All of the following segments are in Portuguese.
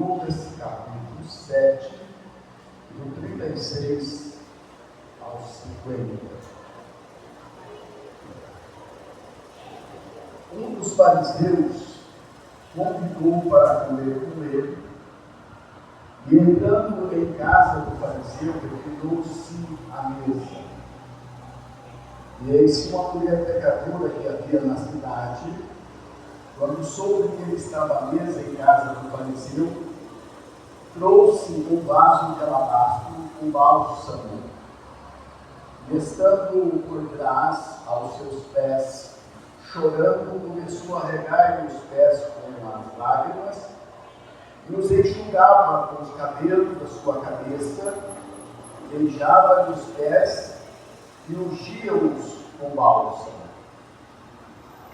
Lucas capítulo 7, do 36 ao 50. Um dos fariseus convidou para comer com ele, e entrando em casa do fariseu, reclinou-se à mesa. E eis que uma mulher pecadora que havia na cidade, quando soube que ele estava à mesa em casa do fariseu, trouxe um vaso de alabastro com bálsamo, e estando por trás aos seus pés, chorando, começou a regar-lhe os pés com as lágrimas, e os enxugava com os cabelos da sua cabeça, beijava-lhe os pés e ungia-os com bálsamo.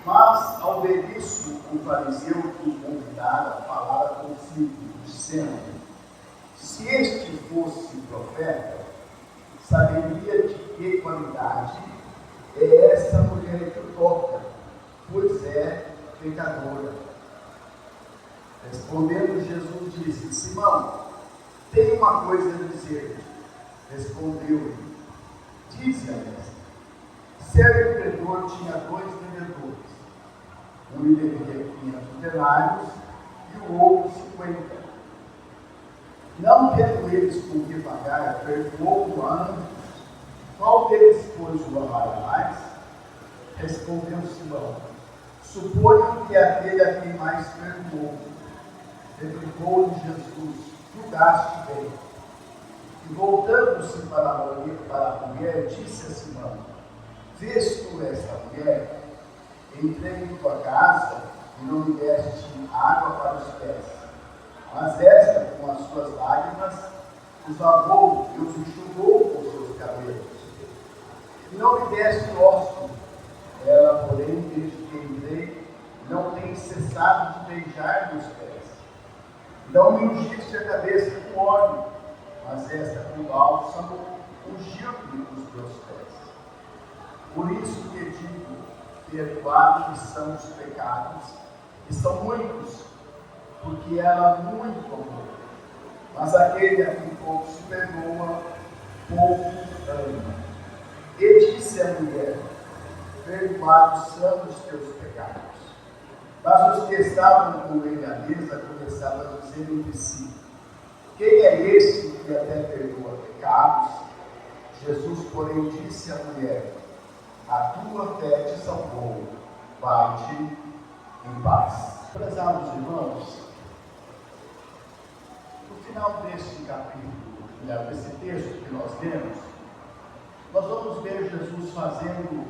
Mas, ao ver isso, o fariseu que o convidara falara consigo, dizendo: se este fosse profeta, saberia de que qualidade é essa mulher que o toca, pois é pecadora. Respondendo, Jesus disse: Simão, tenho uma coisa a dizer-te. Respondeu-lhe: dize-a, mestre. Certo credor tinha 2 devedores. Um lhe devia 500 denários e o outro 50. Não tendo eles com que pagar, perdoou-o a ambos. Qual deles, pois, o amará mais? Respondeu Simão: suponho que aquele a quem mais perdoou. Replicou-lhe Jesus: julgaste bem. E voltando-se para a mulher, disse a Simão: vês tu esta mulher? Entrei em tua casa e não me deste água para os pés, mas esta, com as suas lágrimas, os lavou e os enxugou com os seus cabelos. E não me deste ósculo. Ela, porém, desde que entrei, não tem cessado de beijar meus pés. Não me ungiste a cabeça com óleo, mas esta com bálsamo ungiu-me os meus pés. Por isso que digo: perdoados são os pecados, e são muitos, porque ela muito amou. Mas aquele a quem pouco se perdoa, pouco ama. E disse a mulher: perdoados são os teus pecados. Mas os que estavam com ele à mesa começaram a dizer entre si: quem é esse que até perdoa pecados? Jesus, porém, disse à mulher: a tua fé te salvou, vai-te em paz. Prezados irmãos, no final deste capítulo, desse texto que nós lemos, nós vamos ver Jesus fazendo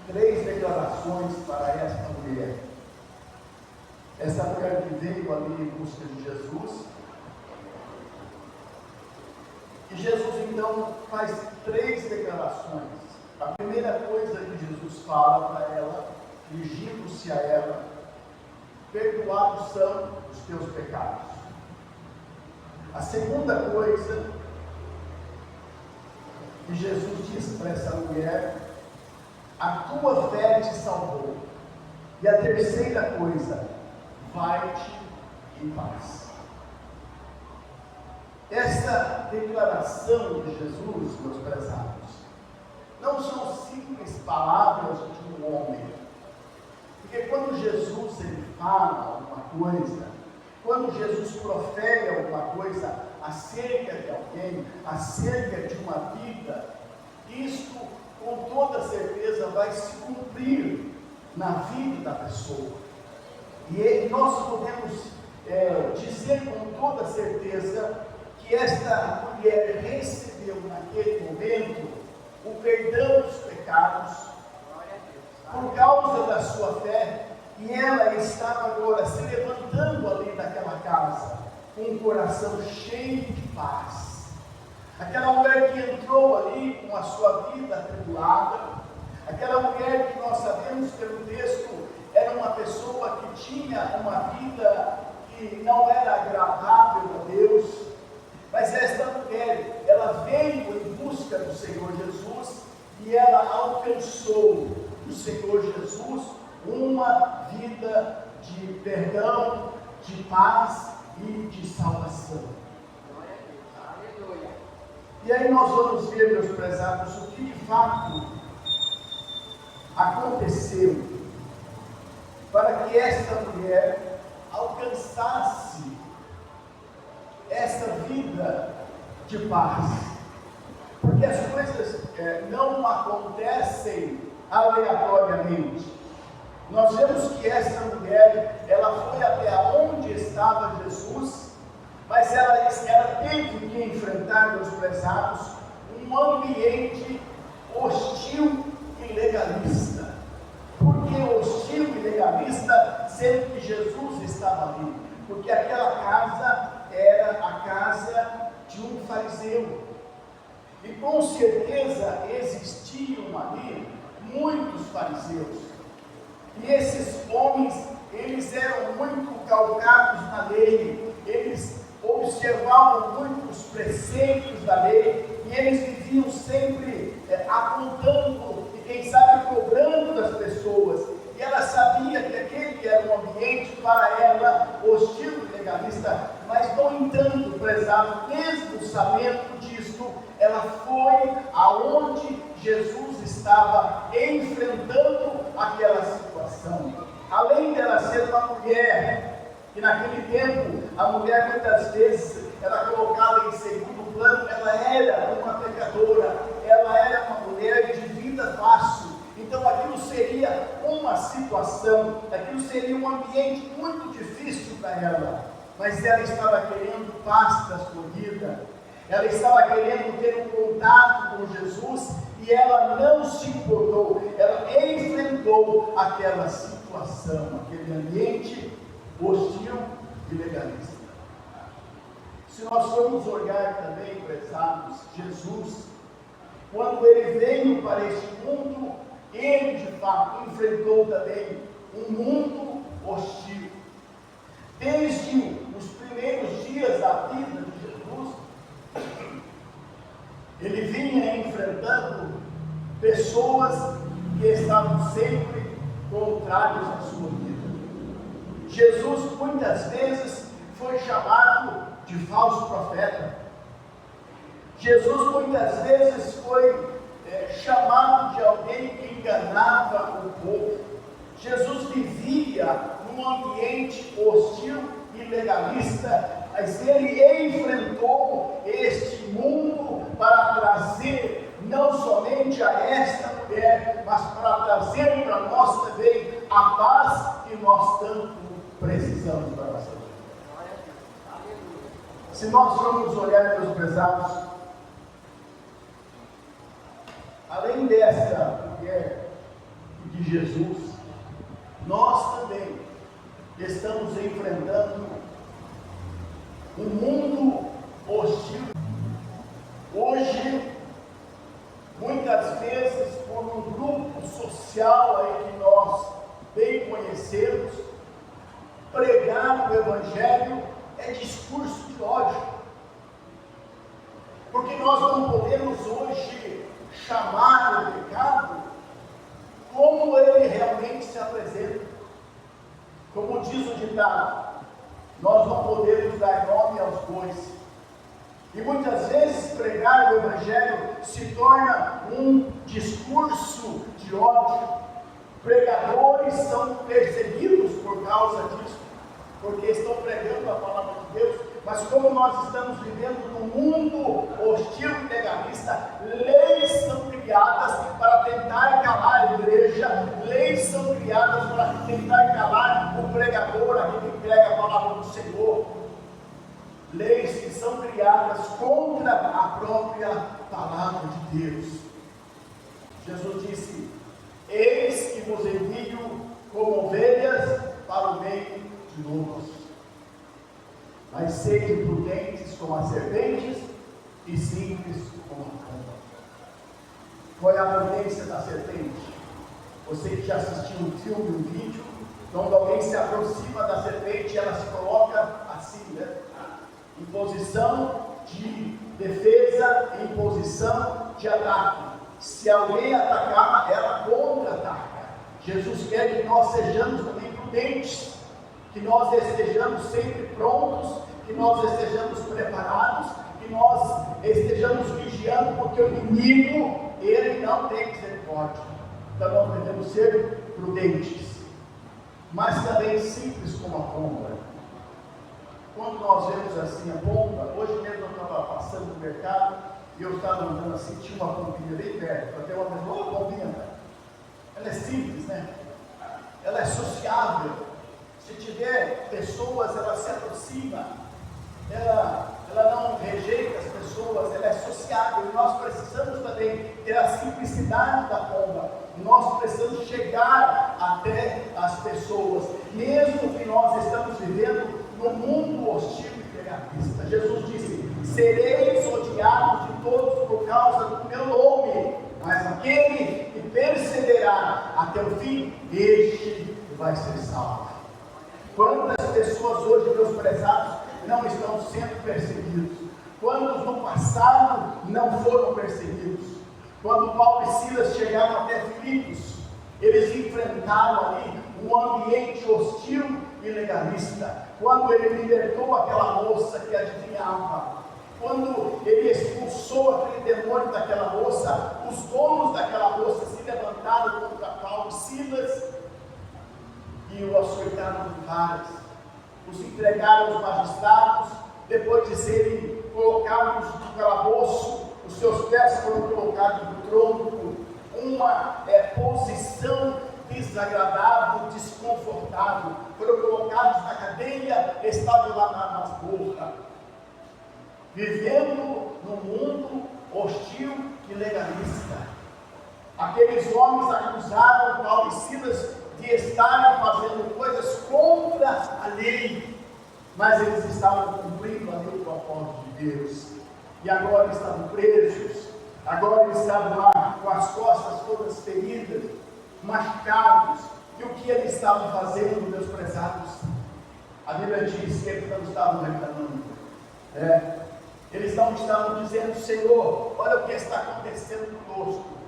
3 declarações para esta mulher. Essa mulher que veio ali em busca de Jesus. E Jesus então faz 3 declarações. A primeira coisa que Jesus fala para ela, dirigindo-se a ela: perdoados são os teus pecados. A segunda coisa que Jesus diz para essa mulher: a tua fé te salvou. E a terceira coisa: vai-te em paz. Essa declaração de Jesus, meus prezados, não são simples palavras de um homem. Porque quando Jesus ele fala alguma coisa, quando Jesus profere alguma coisa acerca de alguém, acerca de uma vida, isto com toda certeza vai se cumprir na vida da pessoa. E nós podemos dizer com toda certeza que esta mulher recebeu naquele momento o perdão dos pecados por causa da sua fé, e ela estava agora se levantando ali daquela casa com um coração cheio de paz. Aquela mulher que entrou ali com a sua vida atribulada, aquela mulher que nós sabemos pelo texto era uma pessoa que tinha uma vida que não era agradável a Deus, mas esta mulher, ela veio em busca do Senhor Jesus e ela alcançou do Senhor Jesus uma vida de perdão, de paz e de salvação. E aí nós vamos ver, meus prezados, o que de fato aconteceu para que esta mulher alcançasse essa vida de paz. Porque as coisas não acontecem aleatoriamente. Nós vemos que essa mulher, ela foi até onde estava Jesus, mas ela teve que enfrentar, meus prezados, um ambiente hostil e legalista. Por que hostil e legalista, sendo que Jesus estava ali? Porque aquela casa era a casa de um fariseu. E com certeza existiam ali muitos fariseus. E esses homens, eles eram muito calcados na lei, eles observavam muito os preceitos da lei, e eles viviam sempre apontando e quem sabe cobrando das pessoas. E ela sabia que aquele era um ambiente para ela hostil e legalista, mas no entanto, prezado, mesmo sabendo disso, ela foi aonde Jesus estava enfrentando aquela situação. Além dela ser uma mulher, que naquele tempo a mulher muitas vezes era colocada em segundo plano, ela era uma pecadora, ela era uma mulher de vida fácil. Então aquilo seria uma situação, aquilo seria um ambiente muito difícil para ela, mas ela estava querendo paz da sua vida, ela estava querendo ter um contato com Jesus, e ela não se importou, ela enfrentou aquela situação, aquele ambiente hostil e legalista. Se nós formos olhar também, prezados, Jesus, quando ele veio para este mundo, ele de fato enfrentou também um mundo hostil. Desde os primeiros dias da vida de Jesus, ele vinha enfrentando pessoas que estavam sempre contrárias à sua vida. Jesus muitas vezes foi chamado de falso profeta. Jesus muitas vezes foi chamado de alguém que enganava o povo. Jesus vivia num ambiente hostil e legalista, mas ele enfrentou este mundo para trazer não somente a esta mulher, mas para trazer para nós também a paz que nós tanto precisamos para nossa vida. Se nós formos olhar, meus prezados, além desta mulher de Jesus, nós também estamos enfrentando um mundo hostil. Hoje, muitas vezes, por um grupo social aí que nós bem conhecemos, pregar o Evangelho é discurso de ódio. Porque nós não podemos hoje chamar o pecado como ele realmente se apresenta. Como diz o ditado, nós não podemos dar nome aos bois. E muitas vezes pregar o Evangelho se torna um discurso de ódio. Pregadores são perseguidos por causa disso, porque estão pregando a palavra de Deus. Mas como nós estamos vivendo num mundo hostil e legalista, leis são criadas para tentar calar a igreja, leis são criadas para tentar calar o pregador, aquele que prega a palavra do Senhor. Leis que são criadas contra a própria palavra de Deus. Jesus disse: eis que vos envio como ovelhas para o meio de lobos. Mas sede prudentes como as serpentes e simples como a pomba. Qual é a prudência da serpente? Você que já assistiu um filme, um vídeo, quando alguém se aproxima da serpente, ela se coloca assim, né? Em posição de defesa, em posição de ataque. Se alguém atacar, ela contra-ataca. Jesus quer que nós sejamos também prudentes, que nós estejamos sempre prontos nós estejamos preparados, que nós estejamos vigiando, porque o inimigo, ele não tem misericórdia. Então nós devemos ser prudentes, mas também simples como a pomba. Quando nós vemos assim a pomba, hoje mesmo eu estava passando no mercado, e eu estava andando assim, tinha uma pombinha bem perto, até uma pessoa, pombinha, ela é simples, né? Ela é sociável. Se tiver pessoas, ela se aproxima, ela não rejeita as pessoas, ela é sociável. E nós precisamos também ter a simplicidade da pomba. Nós precisamos chegar até as pessoas, mesmo que nós estamos vivendo num mundo hostil e legalista. Jesus disse: sereis odiados de todos por causa do meu nome, mas aquele que perseverar até o fim, este vai ser salvo. Quantas pessoas hoje, meus prezados, não estão sendo perseguidos? Quantos no passado não foram perseguidos? Quando Paulo e Silas chegaram até Filipos, eles enfrentaram ali um ambiente hostil e legalista. Quando ele libertou aquela moça que adivinhava, quando ele expulsou aquele demônio daquela moça, os donos daquela moça se levantaram contra Paulo e Silas e o açoitaram com varas, os entregaram aos magistrados. Depois de serem colocados no calabouço, os seus pés foram colocados no tronco, uma posição desagradável, desconfortável, foram colocados na cadeia, estavam lá na masmorra, vivendo num mundo hostil e legalista. Aqueles homens acusaram Paulo e Silas de estarem fazendo coisas contra a lei, mas eles estavam cumprindo ali o propósito de Deus, e agora estavam presos, agora eles estavam lá com as costas todas feridas, machucados. E o que eles estavam fazendo, meus prezados? A Bíblia diz que eles não estavam reclamando, eles não estavam dizendo: Senhor, olha o que está acontecendo conosco.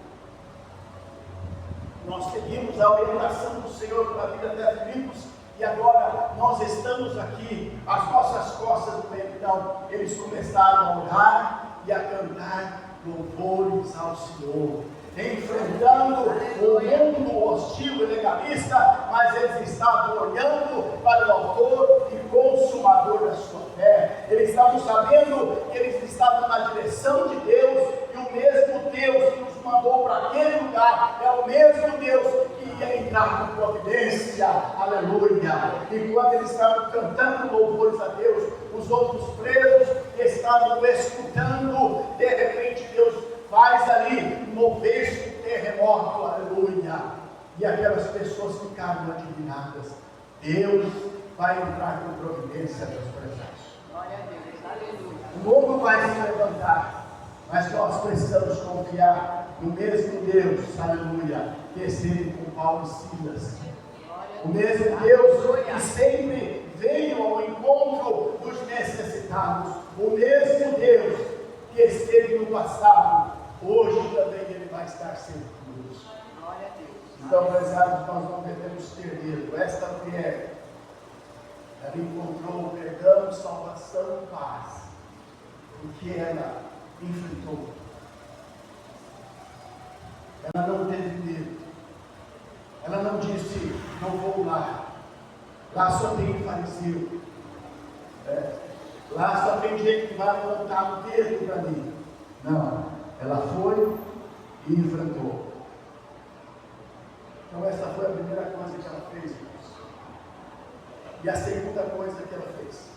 Nós seguimos a orientação do Senhor para a vida até Filipos, e agora nós estamos aqui, as nossas costas do meio. Então, eles começaram a orar e a cantar louvores ao Senhor, enfrentando o mundo hostil e legalista, mas eles estavam olhando para o autor e consumador da sua fé. Eles estavam sabendo que eles estavam na direção de Deus, e o mesmo Deus que os mandou para aquele lugar é o mesmo Deus que ia entrar com providência. Aleluia! E quando eles estavam cantando louvores a Deus, os outros presos estavam escutando. De repente Deus faz ali mover-se um terremoto, aleluia, e aquelas pessoas ficaram admiradas. Deus vai entrar com providência, meus prezados. Glória a Deus, aleluia. O mundo vai se levantar, mas nós precisamos confiar no mesmo Deus, aleluia, que esteve com Paulo e Silas. O mesmo Deus que sempre veio ao encontro dos necessitados. O mesmo Deus que esteve no passado, hoje também Ele vai estar sempre conosco. Glória a Deus. Então, prezados, nós não devemos ter medo. Esta mulher, ela encontrou perdão, salvação e paz, porque ela enfrentou. Ela não teve medo. Ela não disse: não vou lá. Lá só tem fariseu. Lá só tem gente que vai apontar o dedo para mim. Não, ela foi e enfrentou. Então essa foi a primeira coisa que ela fez, irmãos. E a segunda coisa que ela fez,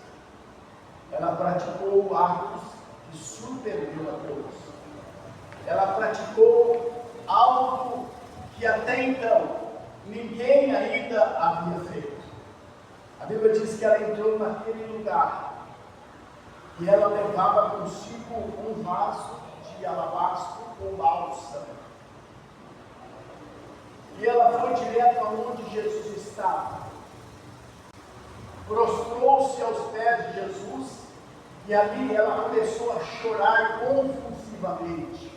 ela praticou atos que surpreendeu a todos. Ela praticou algo que até então ninguém ainda havia feito. A Bíblia diz que ela entrou naquele lugar e ela levava consigo um vaso de alabastro com bálsamo. E ela foi direto aonde Jesus estava, prostrou-se aos pés de Jesus, e ali ela começou a chorar convulsivamente.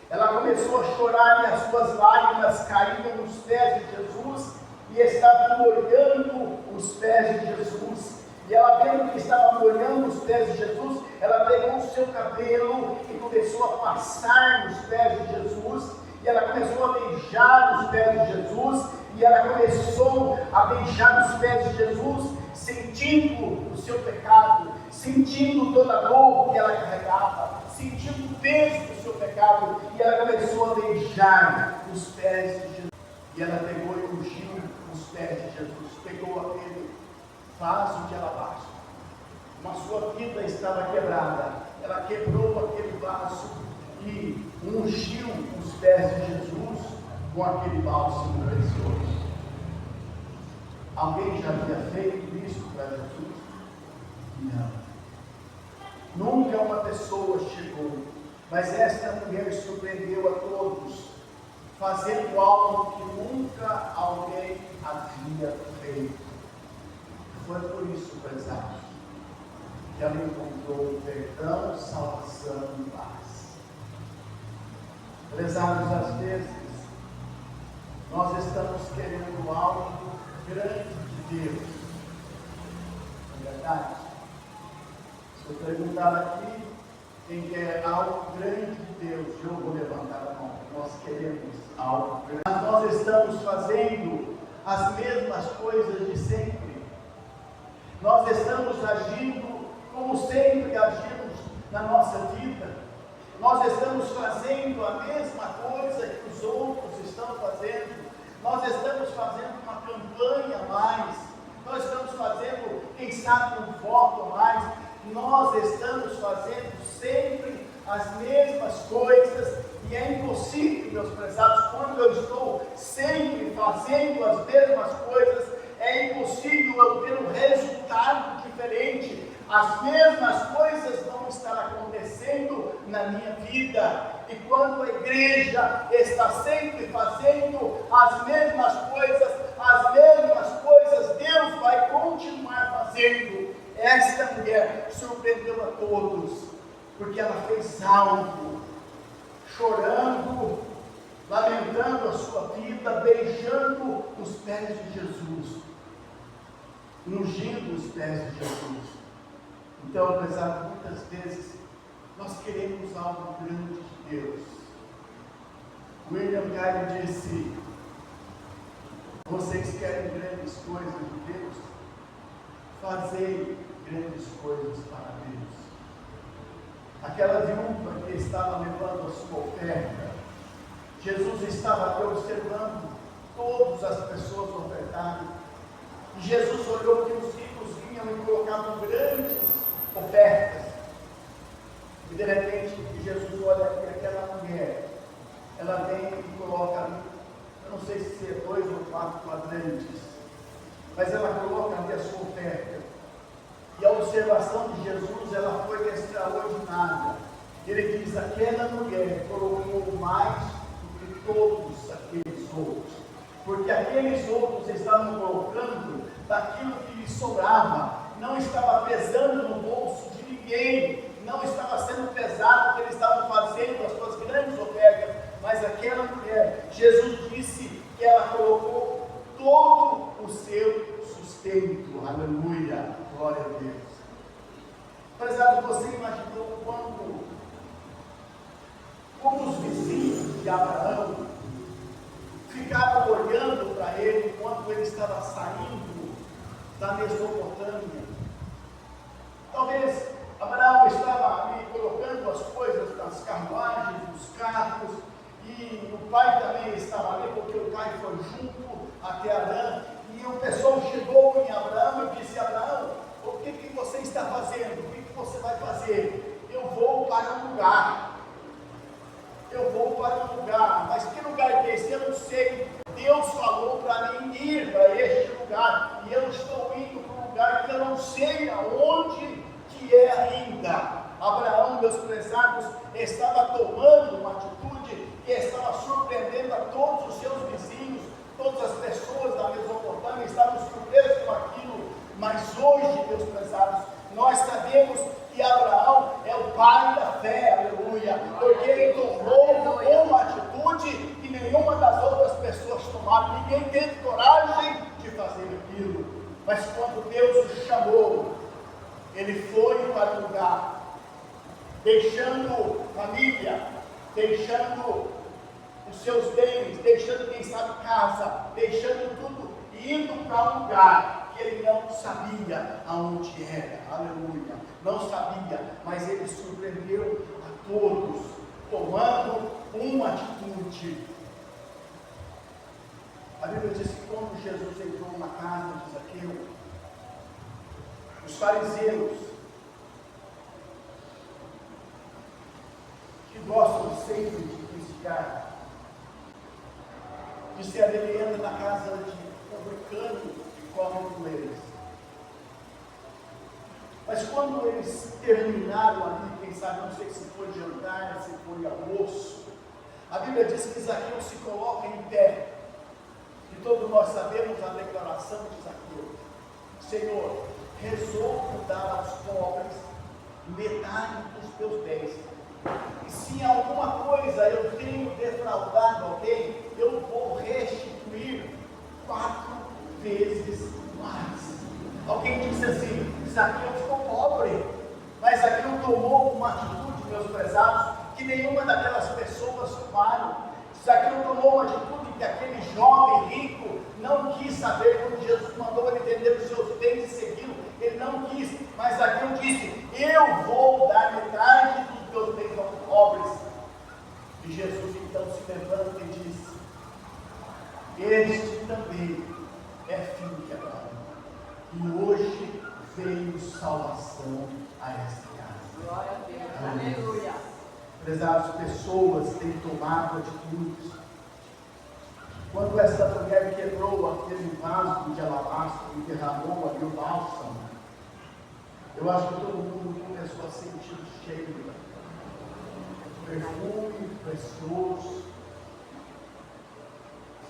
Ela começou a chorar, e as suas lágrimas caíam nos pés de Jesus, e estava molhando os pés de Jesus. E ela, vendo que estava molhando os pés de Jesus, ela pegou o seu cabelo e começou a passar nos pés de Jesus. E ela começou a beijar os pés de Jesus. E ela começou a beijar os pés de Jesus, sentindo o seu pecado, sentindo toda a dor que ela carregava, sentindo o peso do seu pecado. E ela começou a beijar os pés de Jesus. E ela pegou e ungiu os pés de Jesus. Pegou aquele vaso de alabastro. Mas sua vida estava quebrada. Ela quebrou aquele vaso e ungiu os pés de Jesus com aquele bálsamo precioso. Alguém já havia feito isso para Jesus? Não. Nunca uma pessoa chegou, mas esta mulher surpreendeu a todos, fazendo algo que nunca alguém havia feito. Foi por isso, prezados, que ela encontrou perdão, salvação e paz. Prezados, às vezes, nós estamos querendo algo grande de Deus. Não é verdade? Se eu perguntar aqui, quem quer algo grande de Deus, eu vou levantar a mão. Nós queremos algo grande. Mas nós estamos fazendo as mesmas coisas de sempre. Nós estamos agindo como sempre agimos na nossa vida. Nós estamos fazendo a mesma coisa que os outros estão fazendo. Nós estamos fazendo uma campanha a mais. Nós estamos fazendo, quem sabe, um voto a mais. Nós estamos fazendo sempre as mesmas coisas. E é impossível, meus prezados, quando eu estou sempre fazendo as mesmas coisas, é impossível eu ter um resultado diferente. As mesmas coisas vão estar acontecendo na minha vida. E quando a igreja está sempre fazendo as mesmas coisas, Deus vai continuar fazendo. Esta mulher surpreendeu a todos, porque ela fez algo, chorando, lamentando a sua vida, beijando os pés de Jesus, ungindo os pés de Jesus. Então, apesar de muitas vezes nós queremos algo grande de Deus. William Carey disse: vocês querem grandes coisas de Deus? Fazei grandes coisas para Deus. Aquela viúva que estava levando a sua oferta, Jesus estava ali observando todas as pessoas ofertarem. E Jesus olhou que os ricos vinham e colocavam grandes ofertas. E de repente Jesus olha aqui, aquela mulher, ela vem e coloca ali, eu não sei se é 2 ou 4 quadrantes, mas ela coloca ali a sua oferta. E a observação de Jesus, ela foi extraordinária. Ele diz: aquela mulher colocou mais do que todos aqueles outros, porque aqueles outros estavam colocando daquilo que lhes sobrava, não estava pesando no bolso de ninguém, não estava sendo pesado o que eles estavam fazendo, as suas grandes ofertas. Mas aquela mulher, Jesus disse que ela colocou todo o seu sustento. Aleluia, glória a Deus. Prezado, você imaginou como os vizinhos de Abraão ficavam olhando para ele enquanto ele estava saindo da Mesopotâmia? Talvez Abraão estava ali colocando as coisas nas carruagens, nos carros, e o pai também estava ali, porque o pai foi junto até Arã, e o pessoal chegou em Abraão e disse: Abraão, o que você está fazendo? O que você vai fazer? Eu vou para um lugar. Mas que lugar é esse? Eu não sei. Deus falou para mim ir para este lugar, e eu estou indo para um lugar que eu não sei aonde que é ainda. Abraão, meus prezados, estava tomando uma atitude que estava surpreendendo a todos os seus vizinhos, todas as pessoas da Mesopotâmia estavam surpresas com aquilo. Mas hoje, meus prezados, nós sabemos que Abraão é o pai da fé, aleluia, porque ele tomou uma atitude que nenhuma das outras pessoas tomaram. Ninguém teve coragem de fazer aquilo, mas quando Deus o chamou, Ele foi para o lugar, deixando família, deixando os seus bens, deixando, quem sabe, casa, deixando tudo e indo para um lugar que ele não sabia aonde era. Aleluia. Não sabia, mas ele surpreendeu a todos, tomando uma atitude. A Bíblia diz que quando Jesus entrou na casa de Zaqueu, os fariseus, que gostam sempre de criticar, disseram: ele entra na casa de publicano e come com eles. Mas quando eles terminaram ali, quem sabe, não sei se foi jantar, se foi almoço, a Bíblia diz que Zaqueu se coloca em pé. E todos nós sabemos a declaração de Zaqueu: Senhor, resolvo dar aos pobres metade dos teus bens. E se alguma coisa eu tenho defraudado alguém, eu vou restituir 4 vezes mais. Alguém disse assim: Zaqueu ficou pobre, mas Zaqueu tomou uma atitude, meus prezados, que nenhuma daquelas pessoas tomaram. Zaqueu tomou uma atitude que aquele jovem rico não quis saber. Quando Jesus mandou ele vender os seus bens e segui-lo, ele não quis, mas Zaqueu disse: eu vou dar metade dos meus bens aos pobres. E Jesus então se levanta e diz: este também é filho de Abraão, e hoje veio salvação a esta casa. Glória a Deus. Aleluia. Prezados, pessoas têm tomado atitudes. Quando essa mulher quebrou aquele vaso de alabastro e derramou ali o bálsamo, eu acho que todo mundo começou a sentir o cheiro, perfume precioso.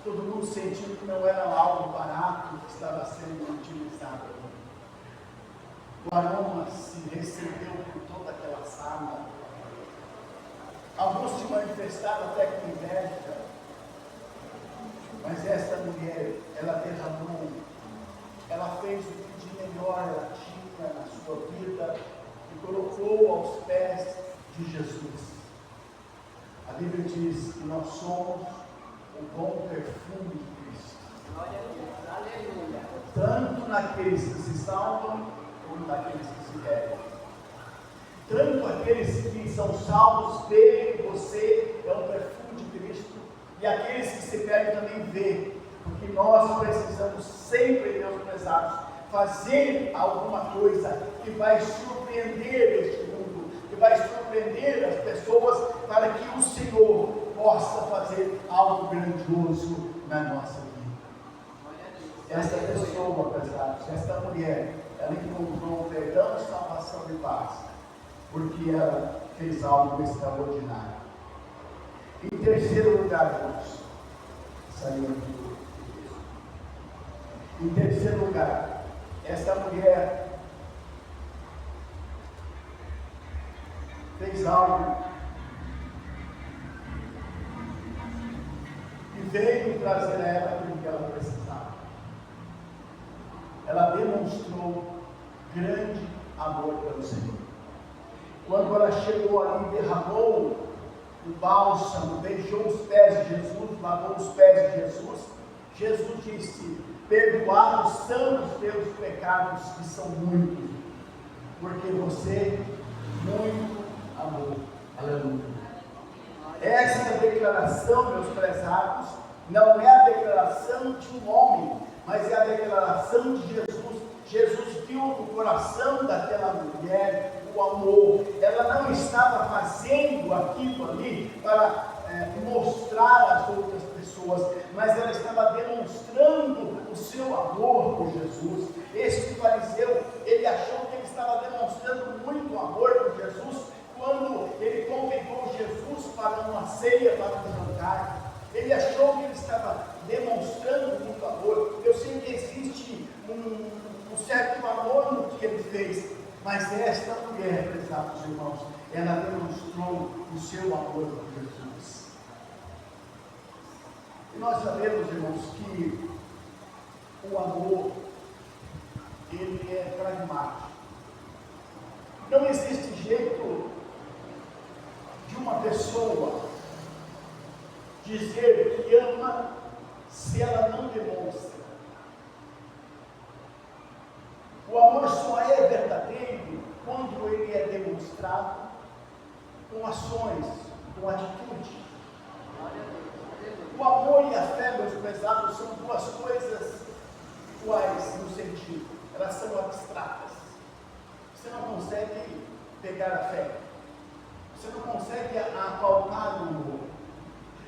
Todo mundo sentiu que não era algo barato que estava sendo utilizado. O aroma se recebeu por toda aquela sala. Alguns se manifestaram até com inveja, mas esta mulher, ela derramou, ela fez o que de melhor ela tinha na sua vida e colocou aos pés de Jesus. A Bíblia diz que nós somos o bom perfume de Cristo. Glória a Deus. Aleluia. Tanto naqueles que se salvam, como naqueles que se perdem. Tanto aqueles que são salvos veem que você é o perfume de Cristo, e aqueles que se perdem também veem, porque nós precisamos sempre, meus prezados, fazer alguma coisa que vai surpreender este mundo, que vai surpreender as pessoas, para que o Senhor possa fazer algo grandioso na nossa vida. Esta pessoa, prezados, esta mulher, ela encontrou perdão, salvação e paz, porque ela fez algo extraordinário. Em terceiro lugar, irmãos, saiu aqui. Em terceiro lugar, esta mulher fez algo que veio trazer a ela aquilo que ela precisava. Ela demonstrou grande amor pelo Senhor. Quando ela chegou ali, derramou o bálsamo, beijou os pés de Jesus, lavou os pés de Jesus, Jesus disse: perdoados são os teus pecados, que são muitos, porque você muito amou. Aleluia. Essa declaração, meus prezados, não é a declaração de um homem, mas é a declaração de Jesus. Jesus viu no coração daquela mulher o amor. Ela não estava fazendo aquilo ali para mostrar às outras pessoas, mas ela estava demonstrando o seu amor por Jesus. Esse fariseu, ele achou que ele estava demonstrando muito amor por Jesus quando ele convidou Jesus para uma ceia, para um jantar. Ele achou que ele estava demonstrando muito amor. Eu sei que existe um certo amor no que ele fez, mas esta mulher, prezados irmãos, ela demonstrou o seu amor por Jesus. E nós sabemos, irmãos, que o amor, ele é pragmático. Não existe jeito de uma pessoa dizer que ama se ela não demonstra. O amor só é verdadeiro quando ele é demonstrado com ações, com atitude. O amor e a fé, meus prezados, são duas coisas iguais no sentido. Elas são abstratas. Você não consegue pegar a fé. Você não consegue apalpar o amor.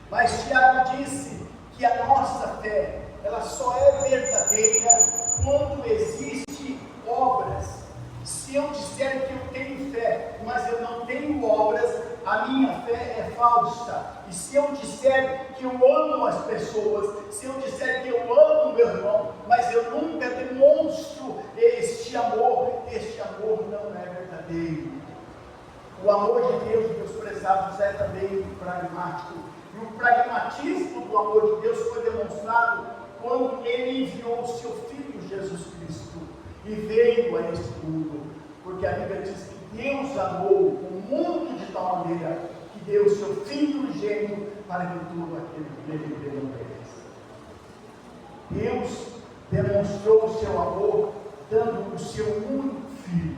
Mas Tiago disse que a nossa fé, ela só é verdadeira quando existe obras. Se eu disser que eu tenho fé, mas eu não tenho obras, a minha fé é falsa. E se eu disser que eu amo as pessoas, se eu disser que eu amo meu irmão, mas eu nunca demonstro este amor não é verdadeiro. O amor de Deus, meus prezados, é também pragmático. E o pragmatismo do amor de Deus foi demonstrado quando Ele enviou o seu Filho Jesus Cristo e veio a este mundo. Porque a Bíblia diz que Deus amou o mundo de tal maneira que deu o seu Filho unigênito para que todo aquele que nele não pereça. Deus demonstrou o seu amor dando o seu único Filho.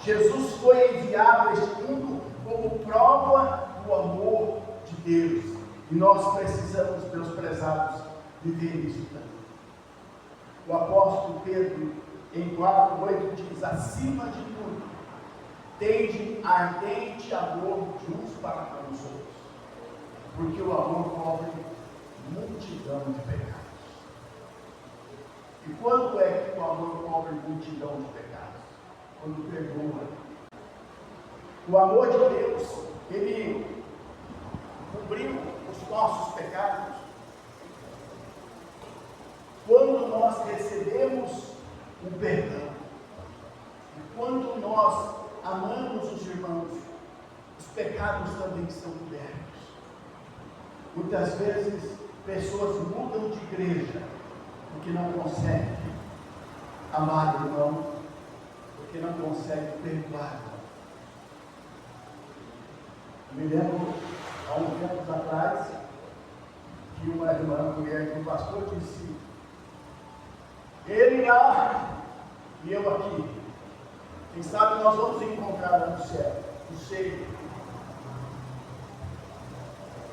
Jesus foi enviado a este mundo como prova do amor de Deus. E nós precisamos, meus prezados, viver isso também. O apóstolo Pedro, em 4:8, diz: acima de tudo, tende ardente amor de uns para com os outros, porque o amor cobre multidão de pecados. E quando é que o amor cobre multidão de pecados? Quando perdoa. O amor de Deus, Ele cobriu os nossos pecados quando nós recebemos o perdão. E quando nós amamos os irmãos, os pecados também são cobertos. Muitas vezes pessoas mudam de igreja porque não conseguem amar o irmão, porque não conseguem perdoar. Me lembro, há uns tempos atrás, que uma irmã, mulher de um pastor, disse: ele lá e eu aqui. Quem sabe nós vamos encontrar no céu, no seio.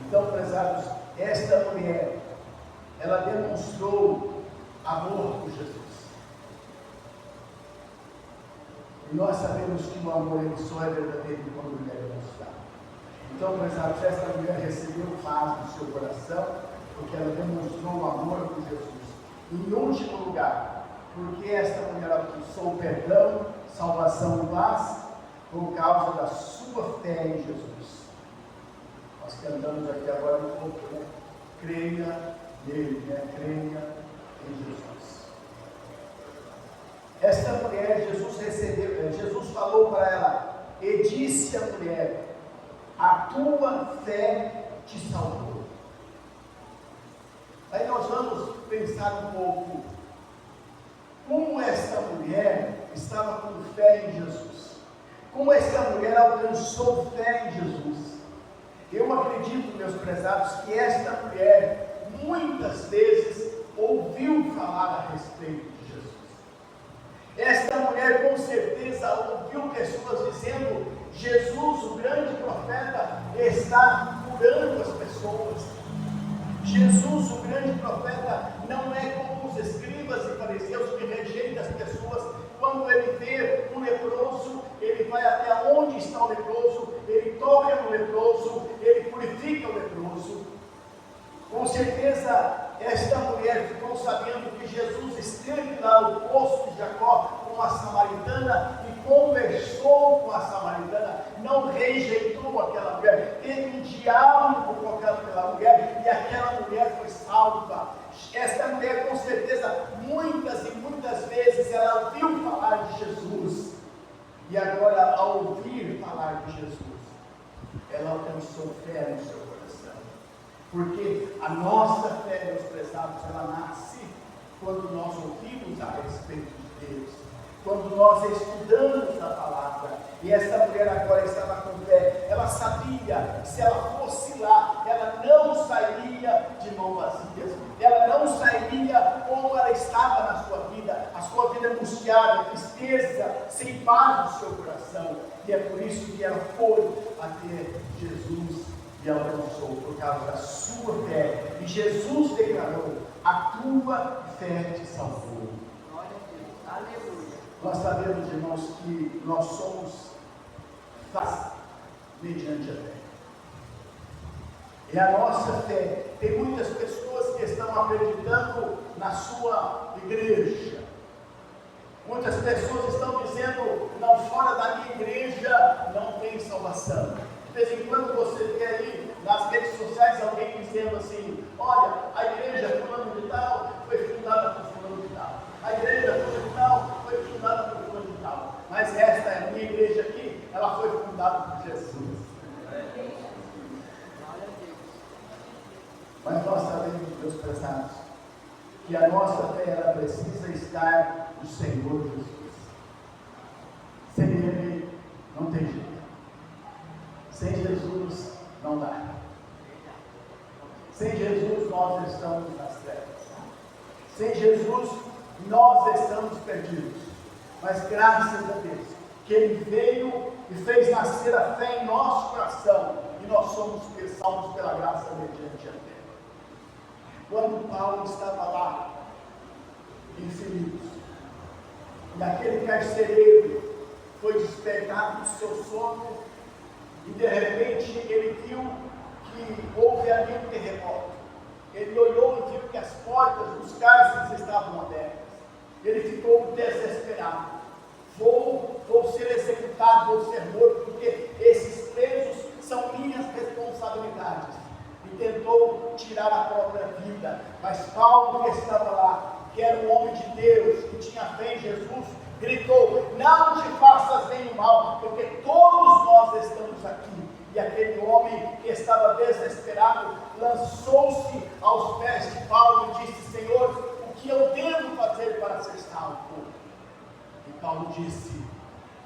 Então, prezados, esta mulher, ela demonstrou amor por Jesus. E nós sabemos que o amor ele só é verdadeiro quando ele é demonstrado. Então, prezados, esta mulher recebeu paz no seu coração, porque ela demonstrou o amor por Jesus. Em último lugar, porque esta mulher alcançou perdão, salvação e paz, por causa da sua fé em Jesus. Nós cantamos aqui agora um pouco, né? Creia nele, né? Creia em Jesus. Esta mulher, Jesus falou para ela, e disse à mulher: a tua fé te salvou. Aí nós vamos pensar um pouco como esta mulher estava com fé em Jesus, como esta mulher alcançou fé em Jesus. Eu acredito, meus prezados, que esta mulher muitas vezes ouviu falar a respeito de Jesus. Esta mulher com certeza ouviu pessoas dizendo: Jesus, o grande profeta, está curando as pessoas. Jesus, o grande profeta, não é como os escribas e fariseus que rejeitam as pessoas. Quando ele vê um leproso, ele vai até onde está o leproso, ele toca no leproso, ele purifica o leproso. Com certeza, esta mulher ficou sabendo que Jesus esteve lá no poço de Jacó com a samaritana e conversou com a samaritana, não rejeitou aquela mulher, teve um diálogo com aquela mulher e aquela mulher foi salva. Esta mulher, com certeza, muitas e muitas vezes ela ouviu falar de Jesus, e agora, ao ouvir falar de Jesus, ela alcançou fé no seu coração, porque a nossa fé, meus prezados, ela nasce quando nós ouvimos a respeito de Deus, quando nós estudamos a palavra, E essa mulher agora estava com fé. Ela sabia que se ela fosse lá, ela não sairia de mãos vazias. Ela não sairia como ela estava na sua vida. A sua vida angustiada, tristeza, sem paz no seu coração. E é por isso que ela foi até Jesus e alcançou, por causa da sua fé. E Jesus declarou: a tua fé te salvou. Glória a Deus. Aleluia. Nós sabemos, irmãos, que nós somos mediante a fé. É a nossa fé. Tem muitas pessoas que estão acreditando na sua igreja. Muitas pessoas estão dizendo: não, fora da minha igreja não tem salvação. De vez em quando você vê aí nas redes sociais alguém dizendo assim: olha, a igreja fulano de tal foi fundada por fulano de tal. A igreja fulano de tal foi fundada por fulano de tal. Mas esta é a minha igreja aqui, ela foi fundada por Jesus. Mas nós sabemos, meus prezados, que a nossa fé ela precisa estar no Senhor Jesus. Sem Ele não tem jeito. Sem Jesus não dá. Sem Jesus nós estamos nas trevas. Sem Jesus nós estamos perdidos. Mas graças a Deus que Ele veio e fez nascer a fé em nosso coração, e nós somos salvos pela graça mediante a fé. Quando Paulo estava lá em Filipos, naquele carcereiro foi despertado do seu sono, e de repente ele viu que houve ali um terremoto. Ele olhou e viu que as portas dos cárceres estavam abertas. Ele ficou desesperado: vou ser executado, vou ser morto, porque esses presos são minhas responsabilidades. E tentou tirar a própria vida. Mas Paulo, que estava lá, que era um homem de Deus, que tinha fé em Jesus, gritou: não te faças nenhum mal, porque todos nós estamos aqui. E aquele homem que estava desesperado lançou-se aos pés de Paulo e disse: Senhor, o que eu devo fazer para ser salvo? E Paulo disse: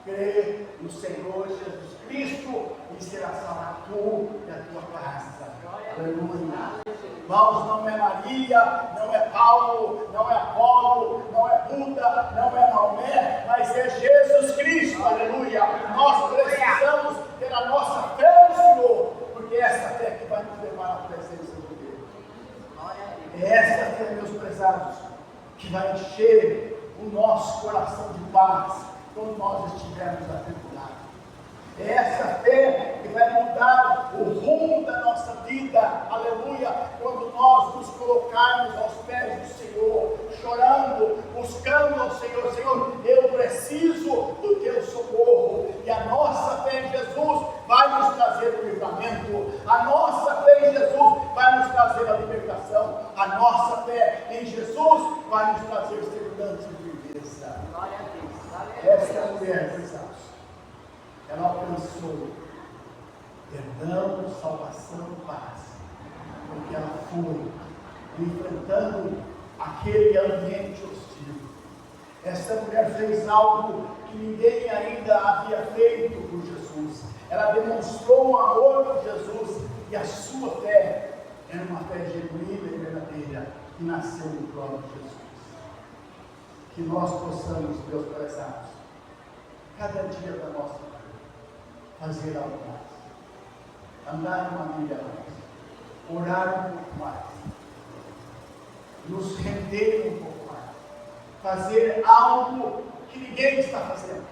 crê no Senhor Jesus Cristo e será salvo tu e a tua casa. Aleluia. Irmãos, não é Maria, não é Paulo, não é Apolo, não é Buda, não é Maomé, mas é Jesus Cristo. Aleluia. Nós precisamos ter a nossa fé no Senhor, porque é essa fé que vai nos levar à presença de Deus. É essa fé, meus prezados, que vai encher o nosso coração de paz quando nós estivermos atribulados. É essa fé que vai mudar o rumo da nossa vida, aleluia, quando nós nos colocarmos aos pés do Senhor, chorando, buscando ao Senhor: Senhor, eu preciso do teu socorro. E a nossa fé em Jesus vai nos trazer o livramento, a nossa fé em Jesus vai nos trazer a libertação, a nossa fé em Jesus vai nos trazer segurança e firmeza. Glória a Deus. Esta mulher, prezados, ela alcançou perdão, salvação e paz, porque ela foi enfrentando aquele ambiente hostil. Essa mulher fez algo que ninguém ainda havia feito por Jesus. Ela demonstrou o amor por Jesus, e a sua fé era uma fé genuína e verdadeira, que nasceu no próprio Jesus. Que nós possamos, meus prezados, cada dia da nossa vida, fazer algo mais, andar uma milha mais, orar um pouco mais, nos render um pouco mais, fazer algo que ninguém está fazendo.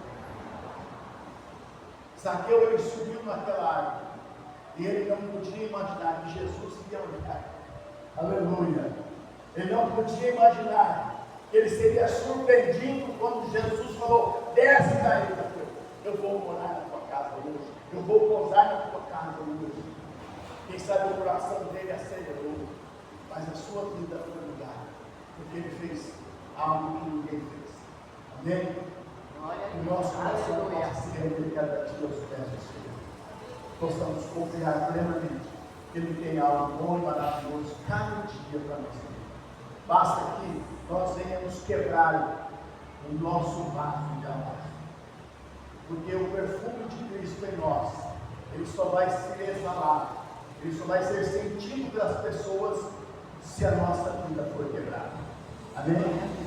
Zaqueu, ele subiu naquela árvore, e ele não podia imaginar que Jesus iria olhar. Aleluia! Ele não podia imaginar que ele seria surpreendido quando Jesus falou: desce daí, Zaqueu, eu vou morar na tua casa hoje, eu vou pousar na tua casa hoje. Quem sabe o coração dele acelerou, mas a sua vida foi mudada, porque ele fez algo que ninguém fez. Amém? O nosso coração possa se render cada dia aos pés do Senhor. Possamos confiar plenamente que Ele tem algo bom e maravilhoso cada dia para nós. Basta que nós venhamos quebrar o nosso vaso de alabastro, porque o perfume Cristo em nós, ele só vai ser exalado, ele só vai ser sentido pelas pessoas se a nossa vida for quebrada. Amém?